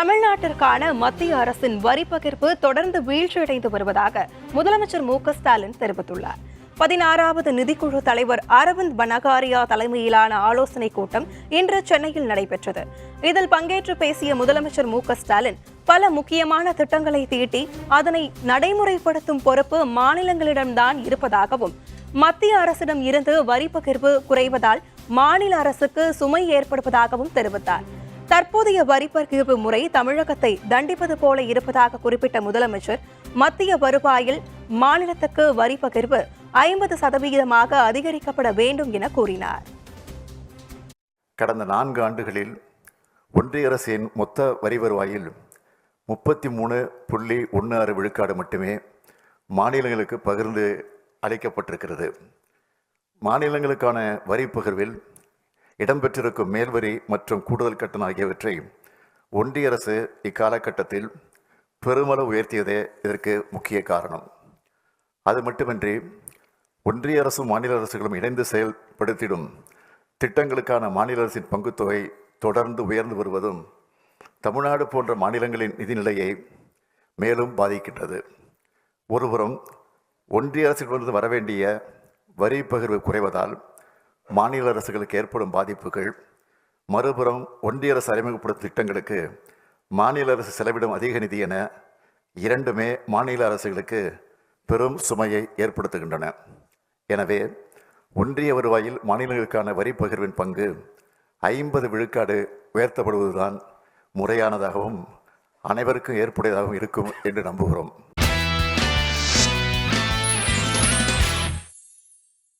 தமிழ்நாட்டிற்கான மத்திய அரசின் வரி பகிர்வு தொடர்ந்து வீழ்ச்சியடைந்து வருவதாக முதலமைச்சர் மு.க.ஸ்டாலின் தெரிவித்துள்ளார். 16வது நிதிக்குழு தலைவர் அரவிந்த் பனகாரியா தலைமையிலான ஆலோசனைக் கூட்டம் இன்று சென்னையில் நடைபெற்றது. இதில் பங்கேற்று பேசிய முதலமைச்சர் மு.க.ஸ்டாலின் பல முக்கியமான திட்டங்களை தீட்டி அதனை நடைமுறைப்படுத்தும் பொறுப்பு மாநிலங்களிடம்தான் இருப்பதாகவும், மத்திய அரசிடம் இருந்து வரி பகிர்வு குறைவதால் மாநில அரசுக்கு சுமை ஏற்படுவதாகவும் தெரிவித்தார். தற்போதைய வரி பகிர்வு முறை தமிழகத்தை தண்டிப்பது போல இருப்பதாக குறிப்பிட்ட முதலமைச்சர், மத்திய வருவாயில் மாநிலத்துக்கு வரி பகிர்வு 50% அதிகரிக்கப்பட வேண்டும் என கூறினார். கடந்த 4 ஆண்டுகளில் ஒன்றிய அரசின் மொத்த வரி வருவாயில் 33.16 விழுக்காடு மட்டுமே மாநிலங்களுக்கு பகிர்ந்து அளிக்கப்பட்டிருக்கிறது. மாநிலங்களுக்கான வரி பகிர்வில் இடம்பெற்றிருக்கும் மேல்வரி மற்றும் கூடுதல் கட்டணம் ஆகியவற்றை ஒன்றிய அரசு இக்காலகட்டத்தில் பெருமளவு உயர்த்தியதே இதற்கு முக்கிய காரணம். அது மட்டுமின்றி ஒன்றிய அரசும் மாநில அரசுகளும் இணைந்து செயல்படுத்திடும் திட்டங்களுக்கான மாநில அரசின் பங்குத்தொகை தொடர்ந்து உயர்ந்து வருவதும் தமிழ்நாடு போன்ற மாநிலங்களின் நிதிநிலையை மேலும் பாதிக்கின்றது. ஒருபுறம் ஒன்றிய அரசிலிருந்து வரவேண்டிய வரி பகிர்வு குறைவதால் மாநில அரசுகளுக்கு ஏற்படும் பாதிப்புகள், மறுபுறம் ஒன்றிய அரசு அறிமுகப்படுத்தும் திட்டங்களுக்கு மாநில அரசு செலவிடும் அதிக நிதி என இரண்டுமே மாநில அரசுகளுக்கு பெரும் சுமையை ஏற்படுத்துகின்றன. எனவே ஒன்றிய வருவாயில் மாநிலங்களுக்கான வரி பகிர்வின் பங்கு 50 விழுக்காடு உயர்த்தப்படுவதுதான் முறையானதாகவும் அனைவருக்கும் ஏற்புடையதாகவும் இருக்கும் என்று நம்புகிறோம்.